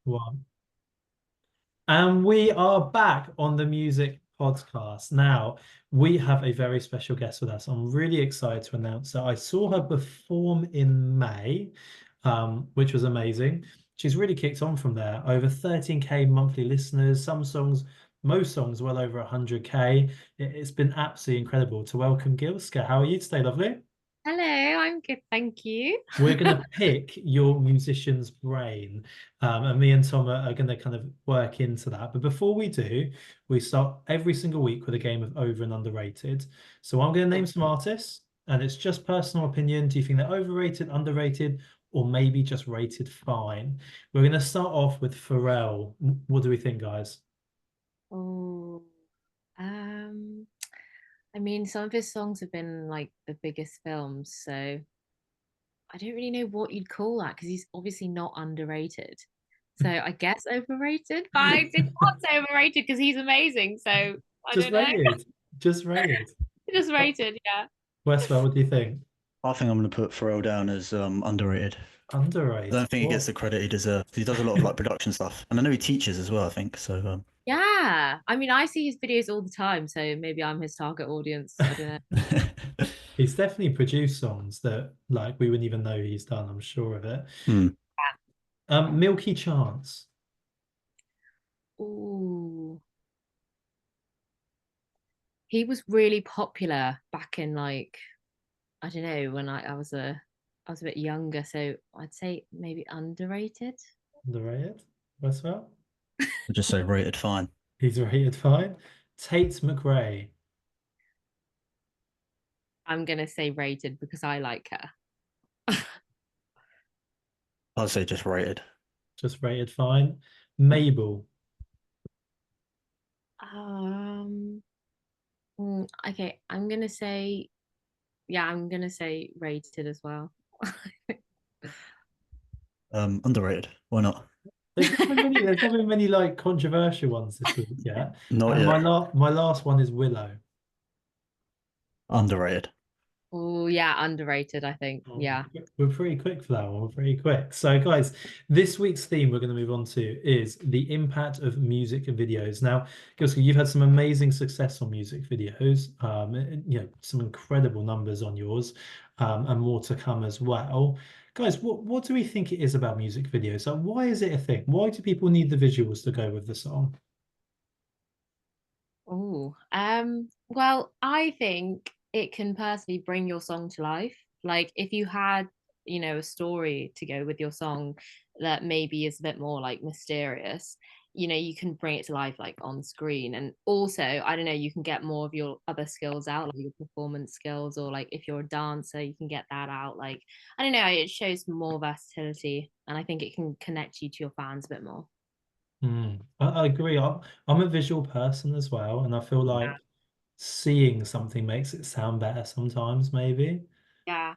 One. And we are back on the music podcast. Now, we have a very special guest with us. I'm really excited to announce that I saw her perform in May, which was amazing. She's really kicked on from there. Over 13K monthly listeners, some songs, most songs, well over 100K. It's been absolutely incredible to welcome GILSKA. How are you today, lovely? Hello, I'm good, thank you. We're going to pick your musician's brain, and me and Tom are going to kind of work into that. But before we do, we start every single week with a game of over and underrated. So I'm going to name Oh, some artists, and it's just personal opinion. Do you think they're overrated, underrated, or maybe just rated fine? We're going to start off with Pharrell. What do we think, guys? oh, um, I mean, some of his songs have been like the biggest films, so I don't really know what you'd call that because he's obviously not underrated. So I guess overrated, but I did not say overrated because he's amazing. So I Just don't know. rated. Just rated. Just rated, yeah. Westwell, what do you think? I think I'm going to put Pharrell down as underrated. I Underrated. don't think he gets What? the credit he deserves. He does a lot of like production stuff, and I know he teaches as well. I think so. Yeah. I mean, I see his videos all the time, so maybe I'm his target audience. I don't know. He's definitely produced songs that like we wouldn't even know he's done, I'm sure of it. Hmm. Milky Chance. Ooh. He was really popular back in like I don't know when I was a bit younger, so I'd say maybe underrated. Underrated. Westwell. I'll just say rated fine. He's rated fine. Tate McRae. I'm gonna say rated because I like her. I'd say just rated. Just rated fine. Mabel. Um, okay, I'm gonna say rated as well. Underrated. Why not? There's not been many like controversial ones this week, yeah. Not And yet. my last one is Willow. Underrated. Oh yeah, underrated, I think. Oh, Yeah. we're pretty quick for that one. We're pretty quick. So, guys, this week's theme we're going to move on to is the impact of music videos. Now, Gilska, you've had some amazing success on music videos. Some incredible numbers on yours, and more to come as well. Guys, what do we think it is about music videos? Like, why is it a thing? Why do people need the visuals to go with the song? Oh, well, I think it can personally bring your song to life. Like if you had, a story to go with your song that maybe is a bit more like mysterious, you can bring it to life like on screen. And also, I don't know, you can get more of your other skills out, like your performance skills, or like if you're a dancer, you can get that out. Like, I don't know, it shows more versatility, and I think it can connect you to your fans a bit more. I agree. I'm a visual person as well, and I feel like seeing something makes it sound better sometimes, maybe. Yeah,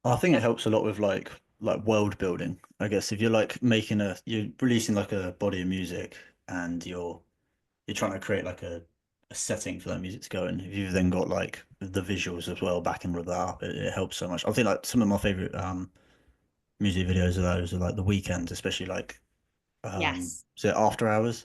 I think it definitely. helps a lot with like world building. I guess if you're like you're releasing like a body of music and you're trying to create like a setting for that music to go in. If you've then got like the visuals as well backing with that up, it helps so much. I think like some of my favorite music videos of those are like the weekends, especially like Yes. is it After Hours,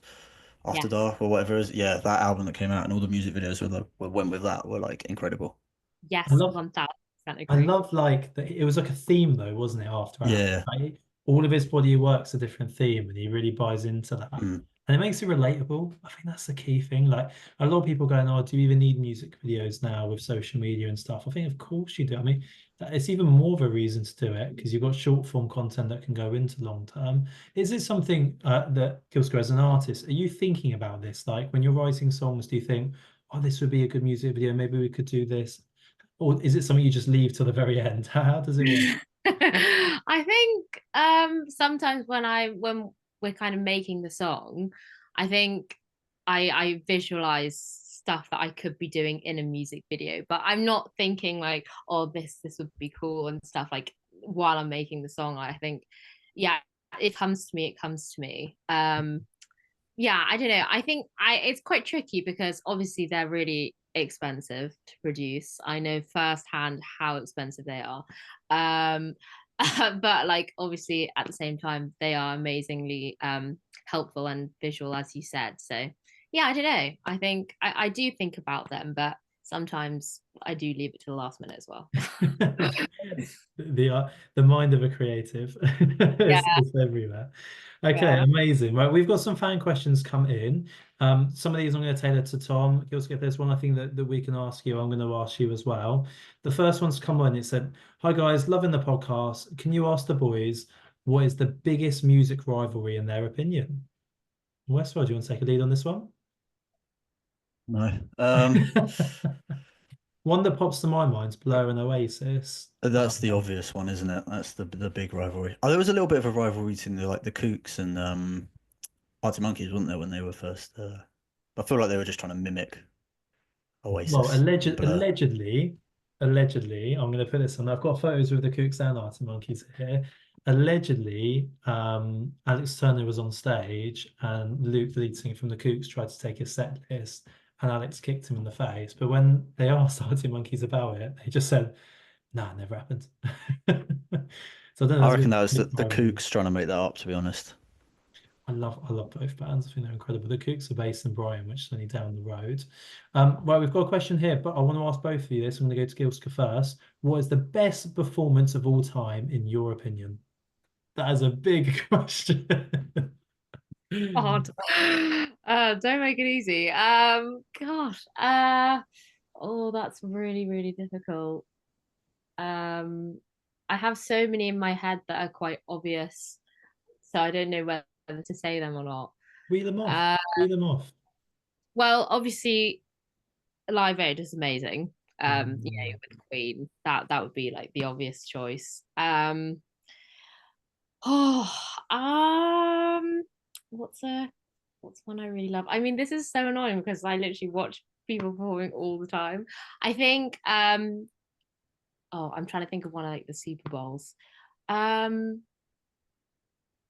After Yes. Dark or whatever it is. Yeah, that album that came out and all the music videos went with that were like incredible. I Yes, love 1000% I agree. love like that it was like a theme though, wasn't it, after hours? Yeah. Like all of his body work's a different theme and he really buys into that. Mm. And it makes it relatable. I think that's the key thing. Like a lot of people going, oh, do you even need music videos now with social media and stuff? I think of course you do. I mean, it's even more of a reason to do it because you've got short form content that can go into long term. Is it something that Kilsker as an artist, are you thinking about this? Like when you're writing songs, do you think, oh, this would be a good music video, maybe we could do this? Or is it something you just leave till the very end? How does it work? I think sometimes when we're kind of making the song, I think I visualize stuff that I could be doing in a music video, but I'm not thinking like, oh, this would be cool and stuff like while I'm making the song. I think, yeah, it comes to me, it comes to me. Yeah, I don't know. I think I it's quite tricky because obviously they're really expensive to produce. I know firsthand how expensive they are. Um, But like obviously at the same time they are amazingly helpful and visual, as you said. So yeah, I don't know. I think I do think about them, but sometimes I do leave it to the last minute as well. The mind of a creative Yeah, is everywhere. Okay, yeah. amazing. Right, we've got some fan questions come in. Some of these I'm going to tailor to Tom. Gilska, if there's one I think that we can ask you, I'm going to ask you as well. The first one's come on. It said, "Hi guys, loving the podcast. Can you ask the boys what is the biggest music rivalry in their opinion?" Westwell, do you want to take a lead on this one? No. One that pops to my mind is Blur and Oasis. That's the obvious one, isn't it? That's the big rivalry. Oh, there was a little bit of a rivalry between the Kooks and Arctic Monkeys, wasn't there, when they were first? I feel like they were just trying to mimic Well, Oasis and Blur. allegedly, I'm going to put this on. I've got photos with the Kooks and Arctic Monkeys here. Allegedly, Alex Turner was on stage and Luke, the lead singer from the Kooks, tried to take his set list and Alex kicked him in the face. But when they asked Arctic Monkeys about it, they just said, "Nah, it never happened." So I don't know. I There's a reckon bit that was of the rivalry. Kooks trying to make that up, to be honest. I love both bands. I think they're incredible. The Kooks are based in Brighton, which is only down the road. Right, we've got a question here, but I want to ask both of you this. I'm going to go to Gilska first. What is the best performance of all time, in your opinion? That is a big question. God. Don't make it easy. Gosh. Oh, that's really, really difficult. Um, I have so many in my head that are quite obvious, so I don't know whether to say them or not. Reel them off. Uh, Reel them off. well, obviously, Live Aid is amazing. Mm. With Queen, that would be like the obvious choice. Oh, what's a what's one I really love? I mean, this is so annoying because I literally watch people performing all the time. I think oh, I'm trying to think of one of like the Super Bowls. Um,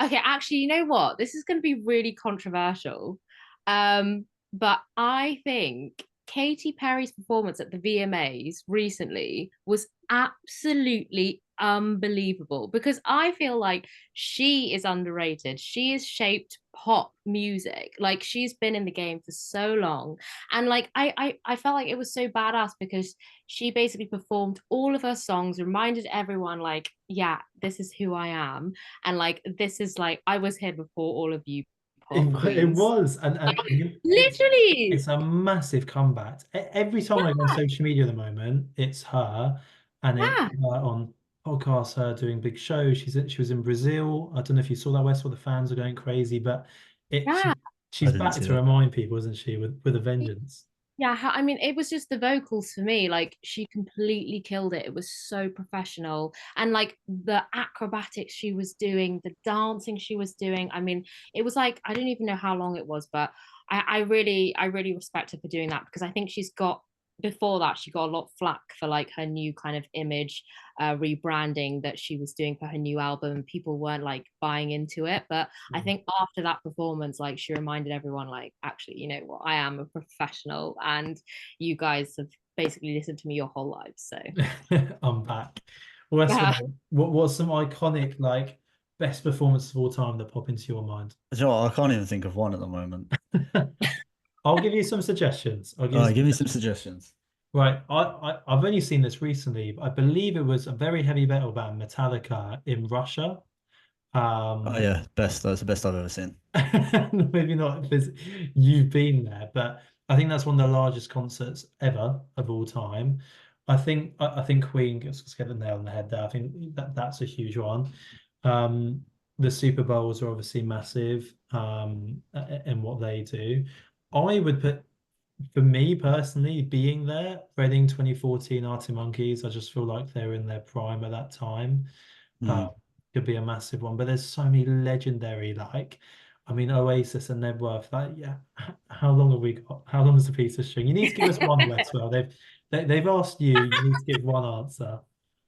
okay, actually, you know what? This is going to be really controversial. But I think Katy Perry's performance at the VMAs recently was absolutely unbelievable because I feel like she is underrated. She has shaped pop music. Like she's been in the game for so long. And like I felt like it was so badass because she basically performed all of her songs, reminded everyone like, yeah, this is who I am, and like this is like I was here before all of you pop It queens. was, Like, it's literally. it's a massive comeback. Every time I go on Yeah, social media at the moment, it's her, and it's yeah, her on podcasts, her doing big shows. She was in Brazil. I don't know if you saw that, West, where the fans are going crazy, but it yeah. I she's didn't back see to that. remind people, isn't she, with a vengeance. Yeah, I mean, it was just the vocals for me. Like, she completely killed it. It was so professional. And like the acrobatics she was doing, the dancing she was doing. I mean, it was like, I don't even know how long it was, but I really respect her for doing that because I think she's got, before that, she got a lot of flack for like her new kind of image rebranding that she was doing for her new album. People weren't like buying into it. But I think after that performance, like she reminded everyone, like, actually, you know what, I am a professional and you guys have basically listened to me your whole lives. So I'm back. West, yeah. what's some iconic like best performances of all time that pop into your mind? Do you know what? I can't even think of one at the moment. I'll give you some suggestions. I'll give All you right, some give me some suggestions. suggestions. Right, I've only seen this recently, but I believe it was a very heavy metal band, Metallica, in Russia. Oh Um, yeah, best. That's the best I've ever seen. maybe not because you've been there, but I think that's one of the largest concerts ever of all time. I think Queen just get the nail on the head there. I think that's a huge one. Um, the Super Bowls are obviously massive in what they do. I would put, for me personally, being there, Reading 2014 Arctic Monkeys, I just feel like they're in their prime at that time. Uh, Mm. could be a massive one, but there's so many legendary, like, I mean, Oasis and Nebworth. Like, yeah, how long have we got? How long is the piece of string? You need to give us one, Westwell. They've asked you. You need to give one answer.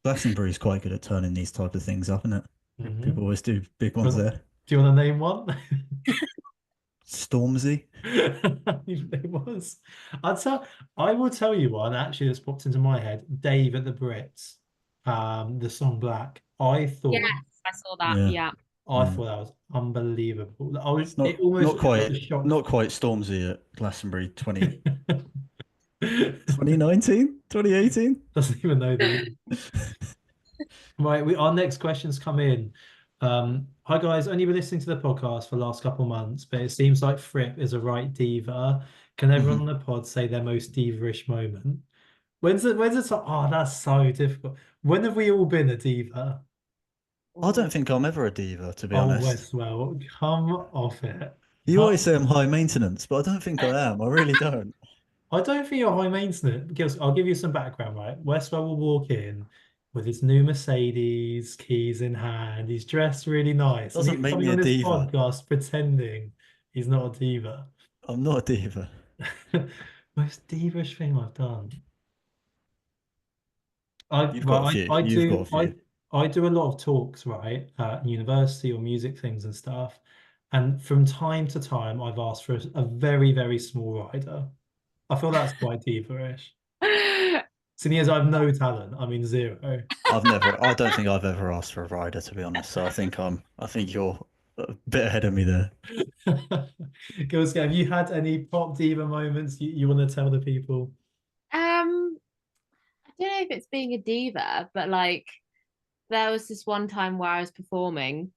Glastonbury's quite good at turning these type of things up, isn't it? Hmm. People always do big Do ones there. you want to name one? Stormzy. It was. I'd tell. I will tell you one actually that's popped into my head. Dave at the Brits. the song Black. I Yes, thought I saw that. Yeah. Yeah. I Mm. thought that was unbelievable. I was It's it almost not it was quite a shock. not quite Stormzy at Glastonbury 2019, 2018. Doesn't even know the year. Right, our next questions come in. Hi guys, only been listening to the podcast for the last couple of months, but it seems like Fripp is a right diva. Can everyone on Mhm. the pod say their most diva-ish moment? When's it oh, that's so difficult. When have we all been a diva? I don't Ooh. think I'm ever a diva, to be Oh, honest. Westwell, come off it. You always Come. say I'm high maintenance, but I don't think I am. I really don't. I don't think you're high maintenance because I'll give you some background, right? Westwell will walk in with his new Mercedes, keys in hand. He's dressed really nice, and Doesn't he's make coming me on a this diva. podcast pretending he's not a diva. I'm not a diva. Most divish thing I've done. I You've got a right, few. I You've got a do few. I do a lot of talks, right, at university or music things and stuff. And from time to time, I've asked for a very, very small rider. I feel that's quite diva-ish. Seeing as I have no talent, I mean zero. I don't think I've ever asked for a rider, to be honest. So I think you're a bit ahead of me there. GILSKA, have you had any pop diva moments you want to tell the people? I don't know if it's being a diva, but like there was this one time where I was performing,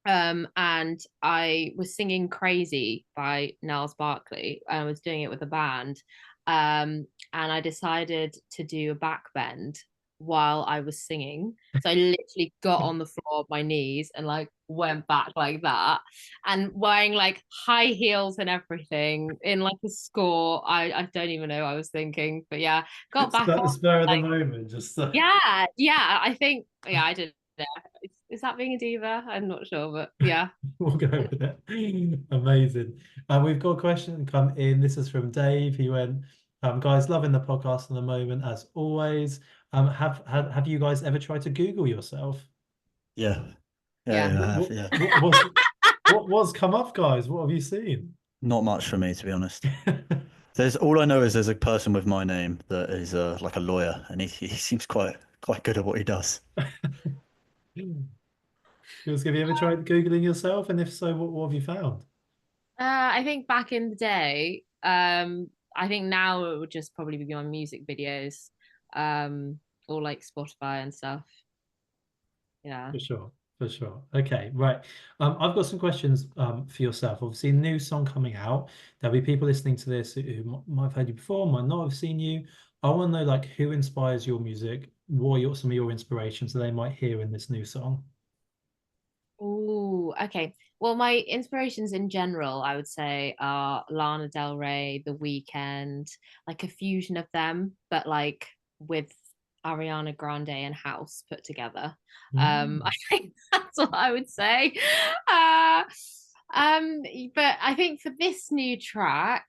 and I was singing Crazy by Niles Barkley. I was doing it with a band. And I decided to do a back bend while I was singing. So I literally got on the floor of my knees and like went back like that, and wearing like high heels and everything in like a score. I don't even know what I was thinking, but yeah, got back on Spur of the like moment, just yeah, I think yeah, I did. Yeah. Is that being a diva? I'm not sure, but yeah. we'll go with it. Amazing. We've got a question come in. This is from Dave. He went, guys, loving the podcast at the moment, as always. Have you guys ever tried to Google yourself? Yeah. Yeah, Yeah. yeah, I have. Yeah. What's come up, guys? What have you seen? Not much for me, to be honest. There's all I know is there's a person with my name that is like a lawyer, and he seems quite good at what he does. Have you ever tried Googling yourself? And if so, what have you found? I think back in the day, I think now it would just probably be on music videos, or like Spotify and stuff. Yeah. For sure, for sure. Okay, right. I've got some questions for yourself. Obviously, a new song coming out. There'll be people listening to this who might have heard you before, might not have seen you. I want to know like who inspires your music, what are some of your inspirations that they might hear in this new song? Oh, okay. Well, my inspirations in general, I would say, are Lana Del Rey, The Weeknd, like a fusion of them, but like with Ariana Grande and House put together. I Mm. think that's what I would say. Uh, um, but I think for this new track,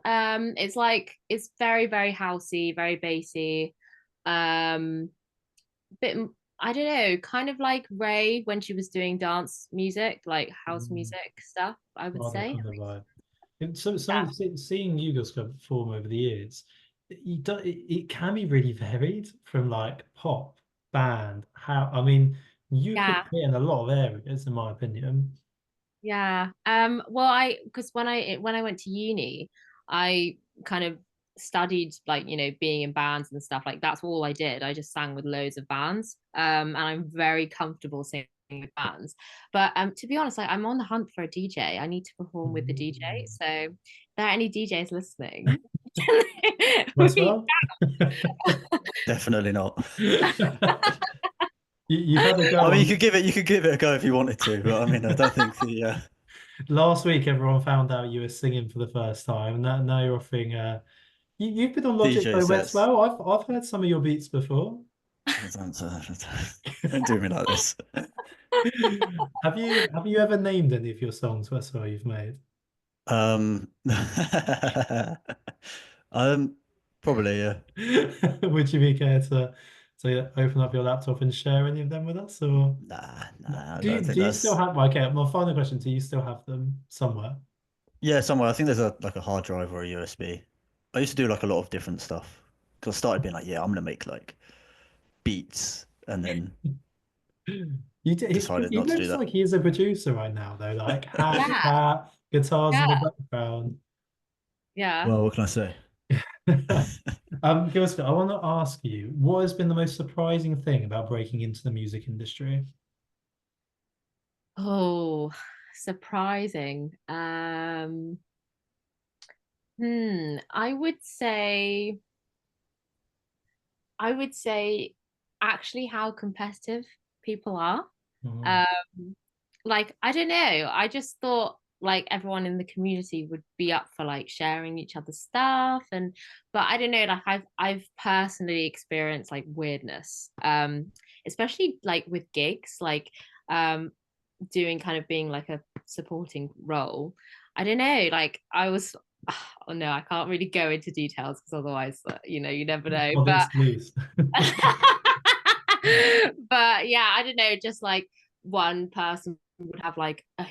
it's like it's very, very housey, very bassy. Um, bit I don't know, kind of like Ray when she was doing dance music, like house Mm. music stuff, I would Rather say. kind of vibe. And so, Yeah. seeing you guys perform over the years, it can be really varied from like pop, band, how, I mean, you could Yeah. hit in a lot of areas, in my opinion. Yeah. Well, I because when I went to uni, I kind of studied like, being in bands and stuff. Like that's all I did. I just sang with loads of bands. And I'm very comfortable singing with bands. But to be honest, I'm on the hunt for a DJ. I need to perform with the DJ. Mm. So if there are any DJs listening, reach Westwell? Definitely not. You've had a I go mean, on. you could give it a go if you wanted to, but I mean, I don't think the Last week, everyone found out you were singing for the first time, and now you're offering. You've been on Logic DJ though, sets. Westwell. I've heard some of your beats before. Don't do me like this. Have you ever named any of your songs, Westwell, you've made? Um, um, probably yeah. Would you be care to open up your laptop and share any of them with us, or Nah, I do you, don't think do you still that's. have? Okay, my final question: do you still have them somewhere? Yeah, somewhere. I think there's a like a hard drive or a USB. I used to do like a lot of different stuff because I started being like, yeah, I'm gonna make like beats and then You did, decided he not to do looks that. like he is a producer right now, though. Like Yeah, hat, guitars in yeah, the background. yeah. Well, what can I say? Gilska, I want to ask you, what has been the most surprising thing about breaking into the music industry? Oh, surprising. I would say actually how competitive people are. Mm. Um, like I don't know, I just thought like everyone in the community would be up for like sharing each other's stuff, and but I don't know, like I've personally experienced like weirdness, especially like with gigs, like um doing kind of being like a supporting role. I don't know, like I was oh no, I can't really go into details because otherwise you never know, Well, but it's loose. but yeah, I don't know, just like one person would have like a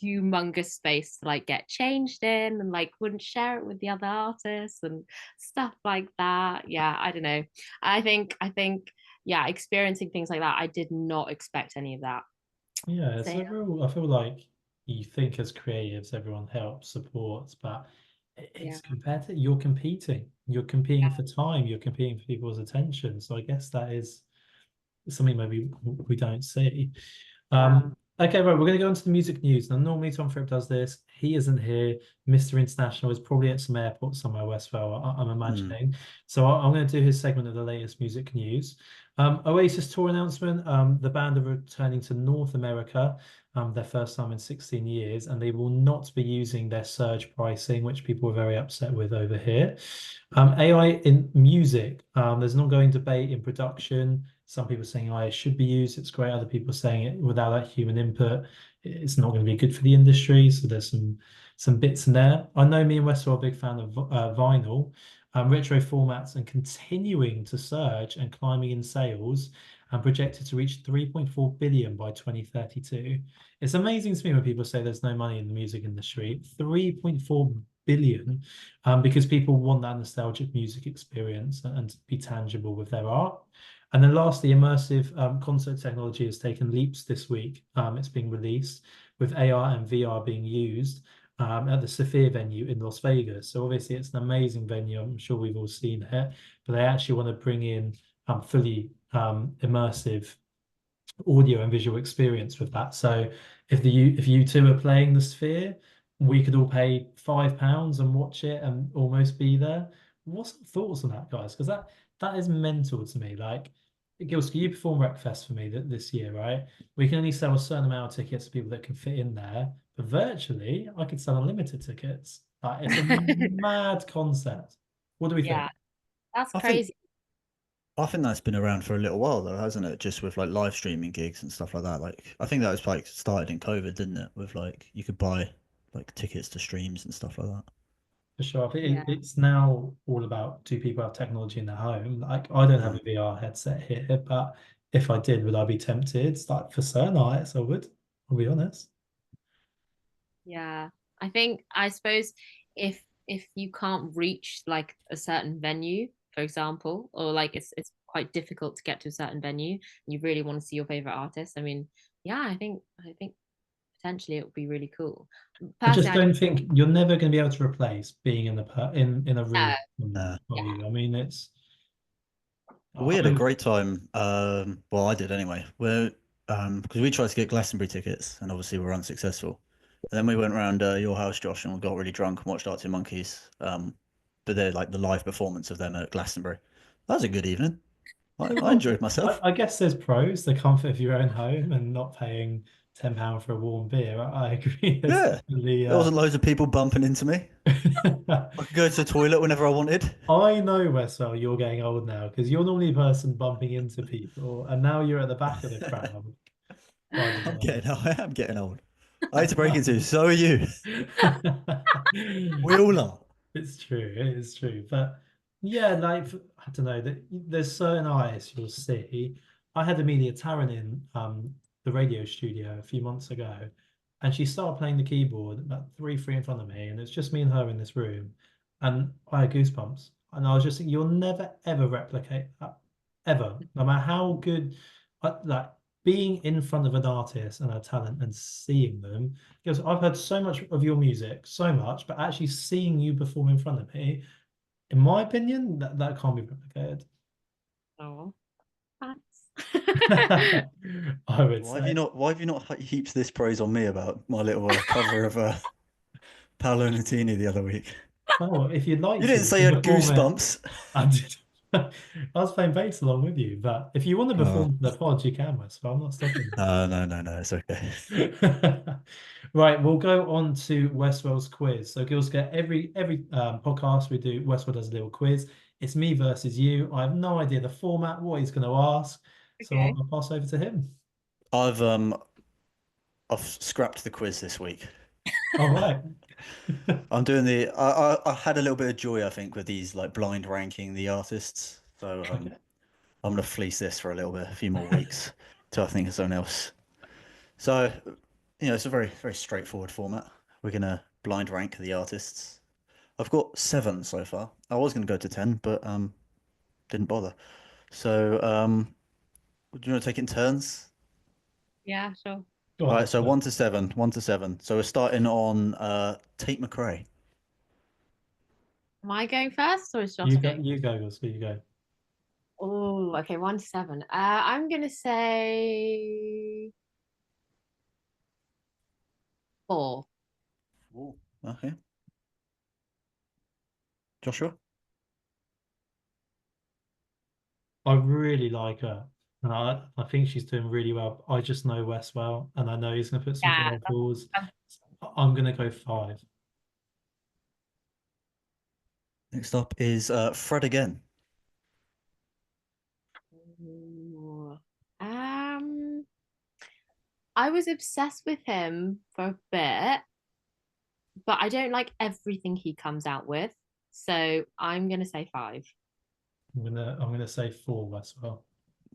humongous space to like get changed in and like wouldn't share it with the other artists and stuff like that. Yeah, I don't know. I think yeah, experiencing things like that, I did not expect any of that. Yeah, So it's a real, I feel like you think as creatives, everyone helps, supports, but yeah, it's competitive. You're competing. You're competing for time. You're competing for people's attention. So I guess that is something maybe we don't see. yeah, Okay, right, we're going to go into the music news. Now, normally Tom Fripp does this. He isn't here. Mr. International is probably at some airport somewhere, Westville, I'm Mm. imagining. So I'm going to do his segment of the latest music news. Oasis tour announcement. The band are returning to North America, their first time in 16 years, and they will not be using their surge pricing, which people were very upset with over here. AI in music. There's an ongoing debate in production. Some people saying AI should be used. It's great. Other people saying it without that human input, it's not going to be good for the industry. So there's some bits in there. I know me and Wes are a big fan of vinyl, retro formats, and continuing to surge and climbing in sales, and projected to reach 3.4 billion by 2032. It's amazing to me when people say there's no money in the music industry. 3.4 billion, because people want that nostalgic music experience and to be tangible with their art. And then lastly, immersive concert technology has taken leaps this week. It's being released with AR and VR being used at the Sphere venue in Las Vegas. So obviously it's an amazing venue. I'm sure we've all seen it, but they actually want to bring in fully immersive audio and visual experience with that. So if you two are playing the Sphere, we could all pay £5 and watch it and almost be there. What's your thoughts on that, guys? Because that is mental to me. Like, Gilska, you perform Wreckfest for me this year, right? We can only sell a certain amount of tickets to people that can fit in there, but virtually, I could sell unlimited tickets. Like, it's a mad concept. What do we think? yeah, that's I think crazy. I think that's been around for a little while though, hasn't it? Just with like live streaming gigs and stuff like that. Like I think that was like started in COVID, didn't it? With like you could buy like tickets to streams and stuff like that. For sure. I think Yeah, it's now all about, do people have technology in their home? Like, I don't have Mm. a VR headset here, but if I did, would I be tempted? Like, for certain artists, I would. I'll be honest. yeah. I suppose if you can't reach like a certain venue, for example, or like it's quite difficult to get to a certain venue, and you really want to see your favorite artist. I mean, yeah, I think potentially it would be really cool. I just Personally, don't think you're never going to be able to replace being in the in a I room know, with someone, Uh, are you? I mean, it's we had a I, great time. Well, I did anyway. We're because we tried to get Glastonbury tickets and obviously we were unsuccessful. And then we went around your house, Josh, and we got really drunk and watched Arctic Monkeys. But they're like the live performance of them at Glastonbury. That was a good evening. I enjoyed myself. I guess there's pros, the comfort of your own home and not paying £10 for a warm beer. I agree. There's Yeah, definitely there wasn't loads of people bumping into me. I could go to the toilet whenever I wanted. I know, Westwell, you're getting old now because you're normally the person bumping into people, and now you're at the back of the crowd. Finding I'm it getting, I am getting old. I hate to break it to you. So are you. We all are. It's true, it is true. But yeah, like I don't know, there's certain artists you'll see. I had Amelia Tarrant in the radio studio a few months ago, and she started playing the keyboard about three in front of me, and it's just me and her in this room, and I had goosebumps. And I was just thinking, you'll never ever replicate that. ever, no matter how good, like being in front of an artist and a talent and seeing them. Because I've heard so much of your music, so much, but actually seeing you perform in front of me, in my opinion, that can't be replicated. Oh, thanks. I would Why have you say. not? Why have you not heaped this praise on me about my little cover of Paolo Nutini the other week? Oh, if you'd like You to, didn't you say can you had perform it. goosebumps. I did. I was playing bass along with you, but if you want to Oh. perform the pod, you can, Wes, but I'm not stopping No, it's okay. you. Right, we'll go on to Westwell's quiz. So GILSKA, every podcast we do, Westwell does a little quiz. It's me versus you. I have no idea the format, what he's going to ask. So Okay. I'll pass over to him. I've scrapped the quiz this week. All right. I'm doing I had a little bit of joy, I think, with these like blind ranking the artists. So Okay. I'm gonna fleece this for a few more weeks till I think of something else. So, it's a very, very straightforward format. We're gonna blind rank the artists. I've got 7 so far. I was gonna go to 10, but didn't bother. So, do you want to take it in turns? Yeah, sure. Go All on, right, let's so do it. 1 to 7, 1 to 7. So we're starting on Tate McRae. Am I going first or is Josh going? You go, GILSKA, you go. Oh, okay, 1 to 7. I'm gonna say 4. Ooh. Okay. Joshua? I really like her. And I think she's doing really well. I just know Wes well, and I know he's going to put some Yeah, vocals. that's, I'm going to go 5. Next up is Fred again. ooh. I was obsessed with him for a bit, but I don't like everything he comes out with. So I'm gonna say 5. I'm gonna say 4 as well.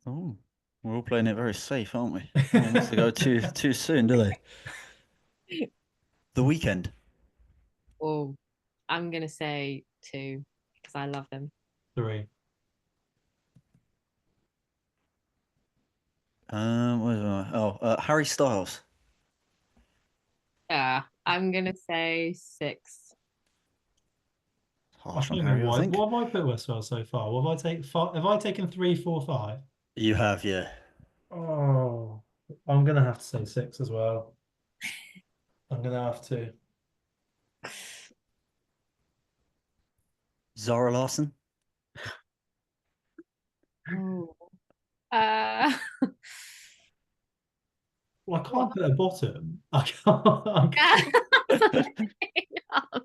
Oh, we're all playing it very safe, aren't we? No one wants to go too soon, do they? The Weekend. Oh, I'm gonna say 2 because I love him. 3. Harry Styles. Yeah, I'm gonna say 6. I Harsh on don't know Harry, I why. think. What have I put Westwell so far? What have I take? Have I taken 3, 4, 5? You have, yeah. Oh, I'm gonna have to say 6 as well. I'm gonna have to. Zara Larson. Oh. Uh, Well, I what? can't put a bottom. I can't. I Yeah. can't. Oh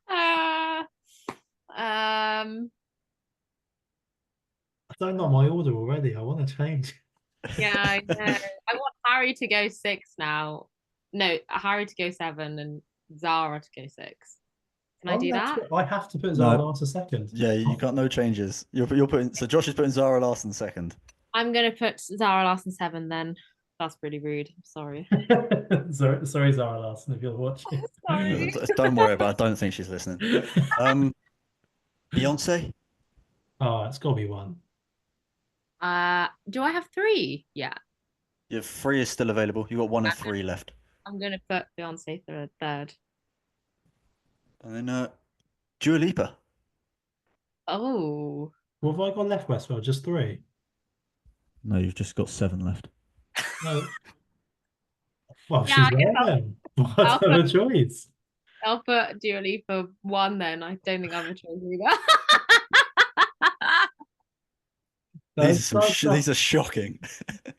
God. Um. I don't like my order already. I want to change. Yeah, I know. I want Harry to go 6 now. No, Harry to go 7 and Zara to go 6. Can I do that? I have to put Zara No. Larson second. Yeah, you got no changes. You're putting so Josh is putting Zara Larson second. I'm gonna put Zara Larson 7 then. That's pretty rude. I'm sorry. Sorry, Zara Larson, if you're watching. Sorry. Don't worry about it. I don't think she's listening. Beyonce. Oh, it's got to be 1. Do I have 3? Yeah. Your 3 is still available. You got 1 and 3 left. I'm gonna put Beyonce third. And then Dua Lipa. Oh. What have I got left, Westwell? Just 3? No, you've just got 7 left. No. Well, Yeah, she's I guess there then. What I'll other choice? I'll put Dua Lipa 1 then. I don't think I have a choice either. That is such a These are shocking.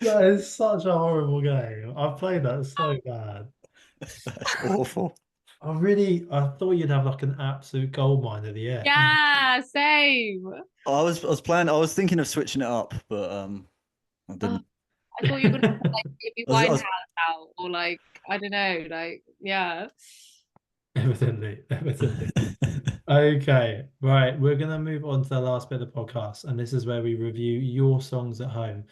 that is such a horrible game. I've played that so bad. That's awful. I thought you'd have like an absolute gold mine at the end. Yeah, same. I was thinking of switching it up, but I Oh, didn't. I thought you were gonna put, like maybe I was, I Winehouse was, out or like I don't know, like yeah. Evidently. Okay, right. We're gonna move on to the last bit of the podcast, and this is where we review your songs at home.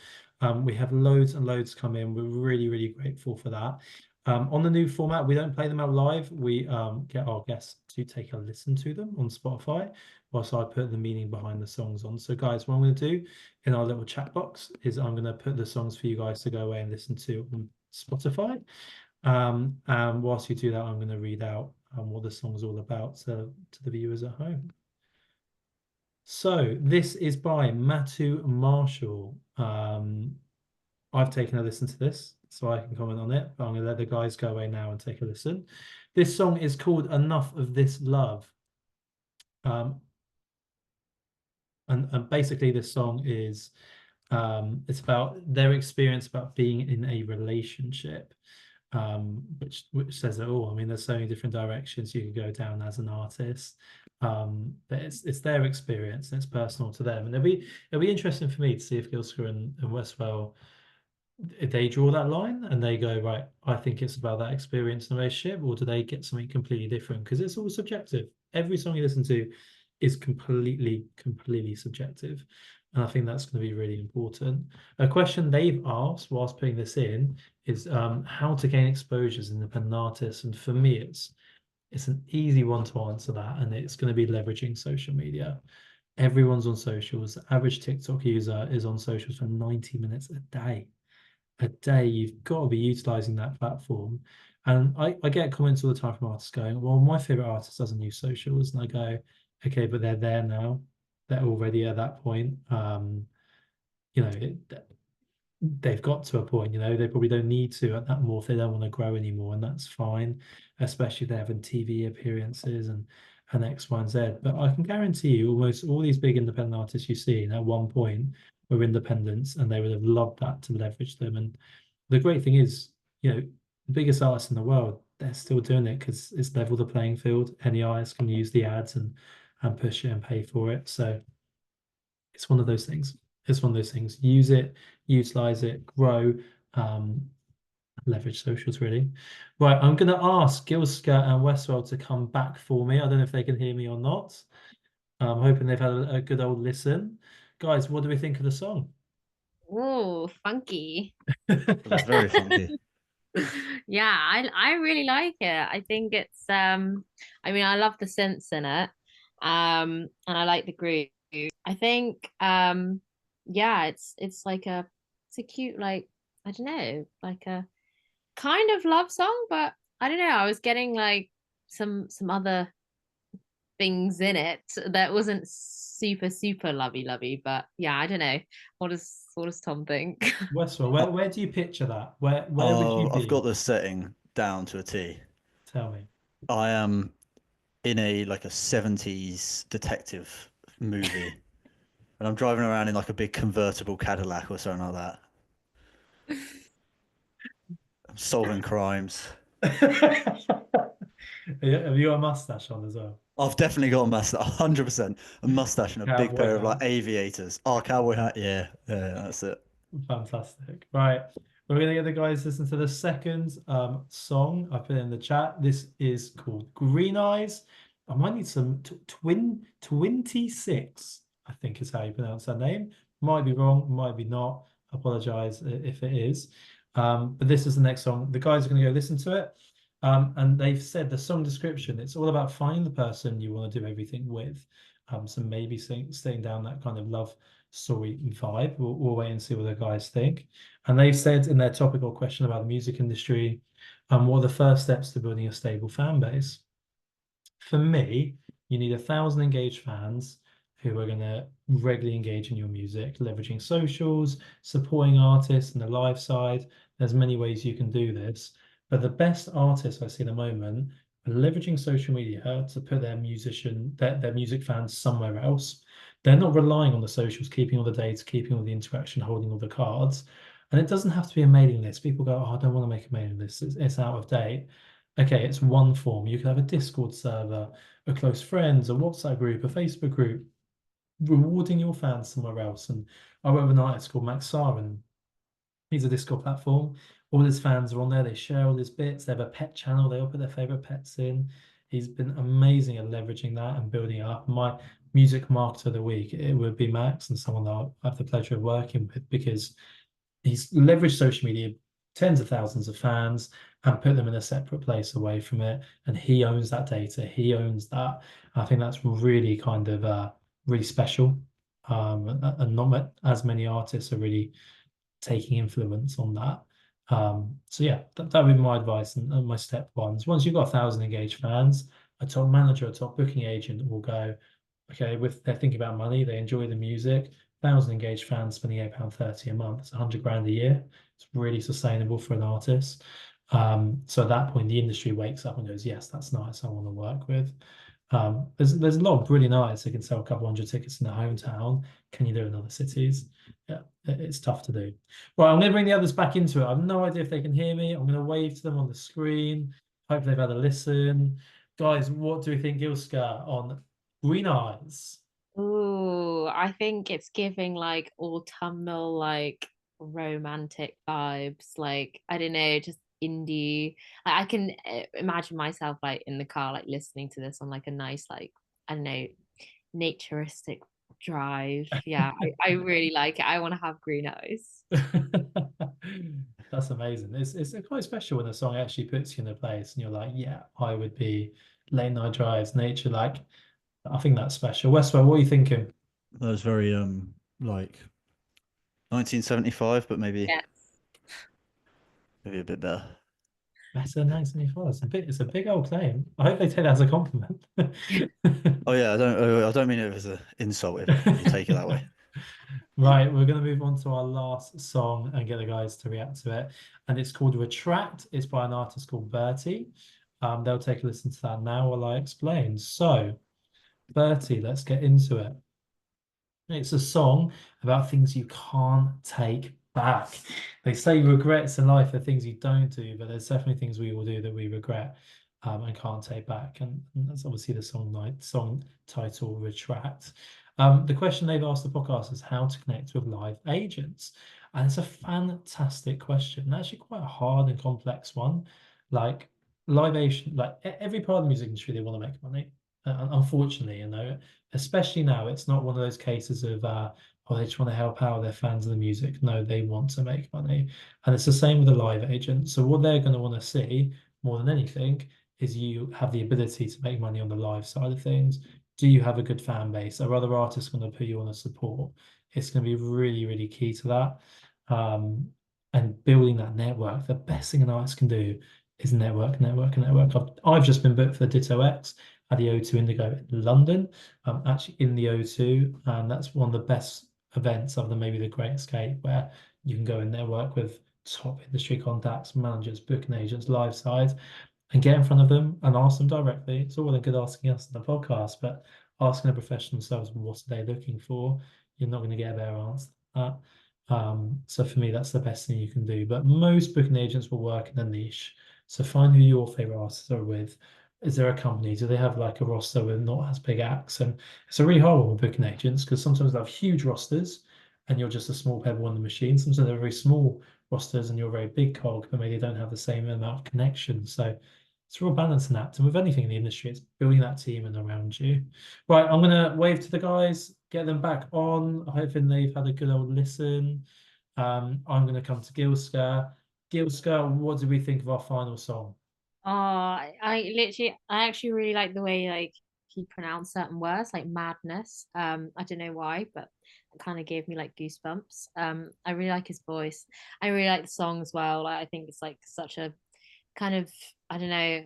We have loads and loads come in. We're really, really grateful for that. On the new format, we don't play them out live. We get our guests to take a listen to them on Spotify. whilst I put the meaning behind the songs on. So guys, what I'm going to do in our little chat box is I'm going to put the songs for you guys to go away and listen to on Spotify. And whilst you do that, I'm going to read out what the song's all about to the viewers at home. So this is by Matu Marshall. I've taken a listen to this, so I can comment on it, but I'm going to let the guys go away now and take a listen. This song is called Enough of This Love. And basically this song is, it's about their experience about being in a relationship, which says it all. I mean, there's so many different directions you could go down as an artist, but it's their experience and it's personal to them. And it'll be interesting for me to see if GILSKA and Westwell, if they draw that line and they go, right, I think it's about that experience in a relationship, or do they get something completely different? Because it's all subjective. Every song you listen to is completely subjective. And I think that's going to be really important. A question they've asked whilst putting this in is how to gain exposure as an independent artist. And for me, it's an easy one to answer that. And it's going to be leveraging social media. Everyone's on socials. The average TikTok user is on socials for 90 minutes a day. You've got to be utilizing that platform. And I get comments all the time from artists going, well, my favorite artist doesn't use socials. And I go, okay, but they're there now. They're already at that point. You know, they've got to a point, you know, they probably don't need to at that more if they don't want to grow anymore. And that's fine, especially if they're having TV appearances and X, Y, and Z. But I can guarantee you almost all these big independent artists you see at one point were independents, and they would have loved that to leverage them. And the great thing is, you know, the biggest artists in the world, they're still doing it because it's leveled the playing field. Any artist can use the ads and push it and pay for it. So it's one of those things. It's one of those things. Use it, utilize it, grow, leverage socials, really. Right, I'm going to ask GILSKA and Westwell to come back for me. I don't know if they can hear me or not. I'm hoping they've had a good old listen. Guys, what do we think of the song? Oh, funky. It's very funky. Yeah, I really like it. I think it's I mean, I love the synths in it. And I like the groove. I think yeah, it's like it's a cute, like, I don't know, like a kind of love song, but I don't know, I was getting like some other things in it that wasn't super lovey, but yeah, I don't know. What does Tom think? Westwell, where do you picture that? Where would you I've be? got the setting down to a T. Tell me. I am in a 70s detective movie, and I'm driving around in like a big convertible Cadillac or something like that. I'm solving crimes. Have you got a mustache on as well? I've definitely got a mustache, 100%. A mustache and a big Cowboy pair of hat. aviators. Oh, cowboy hat, yeah, that's it. Fantastic. Right. We're going to get the guys to listen to the second song I put in the chat. This is called Green Eyes. I might need some 26, I think is how you pronounce that name. Might be wrong, might be not. Apologize if it is. But this is the next song. The guys are going to go listen to it. And they've said the song description, it's all about finding the person you want to do everything with. So maybe staying down that kind of love story vibe. We'll wait and see what the guys think. And they've said in their topical question about the music industry, what are the first steps to building a stable fan base? For me, you need 1,000 engaged fans who are going to regularly engage in your music, leveraging socials, supporting artists and the live side. There's many ways you can do this. But the best artists I see at the moment are leveraging social media to put their music fans somewhere else. They're not relying on the socials, keeping all the data, keeping all the interaction, holding all the cards. And it doesn't have to be a mailing list. People go, oh, I don't want to make a mailing list. It's out of date. Okay, it's one form. You could have a Discord server, a close friends, a WhatsApp group, a Facebook group, rewarding your fans somewhere else. And I wrote an artist called Max Sarin. He's a Discord platform. All his fans are on there. They share all his bits. They have a pet channel. They all put their favorite pets in. He's been amazing at leveraging that and building it up. My music marketer of the week, it would be Max, and someone that I have the pleasure of working with, because he's leveraged social media, tens of thousands of fans, and put them in a separate place away from it. And he owns that data. He owns that. I think that's really kind of really special. And not as many artists are really taking influence on that. So yeah, that would be my advice and my step ones. Once you've got 1,000 engaged fans, a top manager, a top booking agent will go, okay, with they're thinking about money, they enjoy the music. 1,000 engaged fans spending £8.30 a month, it's 100 grand a year. It's really sustainable for an artist. So at that point, the industry wakes up and goes, yes, that's nice. I want to work with. There's a lot of brilliant artists that can sell a couple hundred tickets in their hometown. Can you do it in other cities? Yeah, it's tough to do. Right, I'm going to bring the others back into it. I have no idea if they can hear me. I'm going to wave to them on the screen. Hope they've had a listen. Guys, what do we think, GILSKA, on Green Eyes? Ooh, I think it's giving like autumnal, like romantic vibes. Like, I don't know, just indie. I can imagine myself like in the car, like listening to this on like a nice, like, I don't know, naturistic drive. Yeah, I really like it. I want to have green eyes. That's amazing. It's quite special when a song actually puts you in a place and you're like, yeah, I would be late night drives, nature. Like, I think that's special. Westwell, what are you thinking? That was very like 1975, but Yes. maybe a bit better. Better than 1974. It's a big old claim. I hope they take that as a compliment. Oh yeah, I don't mean it as an insult if you take it that way. Right, we're going to move on to our last song and get the guys to react to it. And it's called Retract. It's by an artist called Bertie. They'll take a listen to that now while I explain. So, Bertie, let's get into it. It's a song about things you can't take back. They say regrets in life are things you don't do, but there's definitely things we will do that we regret and can't take back. And that's obviously the song title, Retract. The question they've asked the podcast is how to connect with live agents. And it's a fantastic question, actually quite a hard and complex one. Like live agent, like every part of the music industry, they want to make money. Unfortunately, especially now, it's not one of those cases of oh, they just want to help out their fans of the music. No, they want to make money. And it's the same with the live agent. So what they're going to want to see more than anything is you have the ability to make money on the live side of things. Do you have a good fan base? Are other artists going to put you on a support? It's going to be really, really key to that. And building that network, the best thing an artist can do is network, network, and network. I've just been booked for the Ditto X at the O2 Indigo in London. I'm actually in the O2, and that's one of the best events other than maybe the Great Escape, where you can go and network with top industry contacts, managers, booking agents, live sides, and get in front of them and ask them directly. It's all well and good asking us in the podcast, but asking a professional themselves what are they looking for, you're not going to get a better answer than that. So for me, that's the best thing you can do. But most booking agents will work in a niche. So find who your favorite artists are with. Is there a company? Do they have like a roster with not as big acts? And it's a really hard one with booking agents because sometimes they have huge rosters and you're just a small pebble in the machine. Sometimes they're very small rosters and you're a very big cog, but maybe they don't have the same amount of connection. So it's a real balancing act. And with anything in the industry, it's building that team and around you. Right, I'm gonna wave to the guys, get them back on, hoping they've had a good old listen. I'm gonna come to GILSKA. GILSKA, what do we think of our final song? Oh, I actually really like the way like he pronounced certain words, like madness. I don't know why, but it kind of gave me like goosebumps. I really like his voice. I really like the song as well. Like, I think it's like such a kind of, I don't know,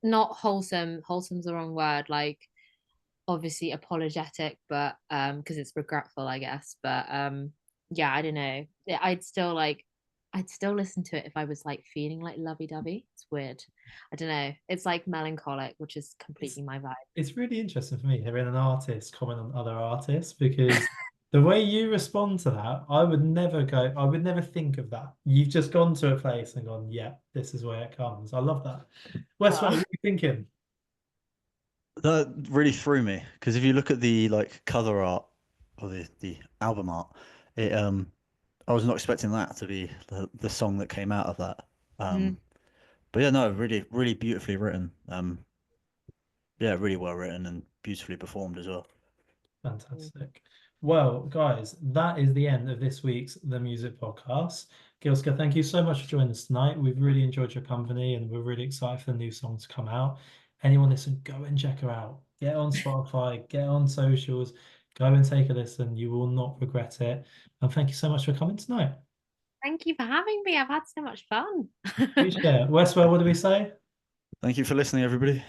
not wholesome. Wholesome's the wrong word. Like, obviously apologetic, but because it's regretful, I guess. But yeah, I don't know. I'd still listen to it if I was like feeling like lovey-dovey. It's weird. I don't know. It's like melancholic, which is It's completely my vibe. it's really interesting for me hearing an artist comment on other artists because the way you respond to that, I would never think of that. You've just gone to a place and gone, yeah, this is where it comes. I love that. Wes, what are Oh. you thinking? That really threw me because if you look at the like cover art or the album art, it I was not expecting that to be the song that came out of that. Mm. But yeah, no, really beautifully written. Yeah, really well written and beautifully performed as well. Fantastic. Well, guys, that is the end of this week's The Music Podcast. Gilska, thank you so much for joining us tonight. We've really enjoyed your company and we're really excited for the new song to come out. Anyone listen, go and check her out. Get on Spotify, get on socials, go and take a listen. You will not regret it. And thank you so much for coming tonight. Thank you for having me. I've had so much fun. Appreciate it. Westwell, what do we say? Thank you for listening, everybody.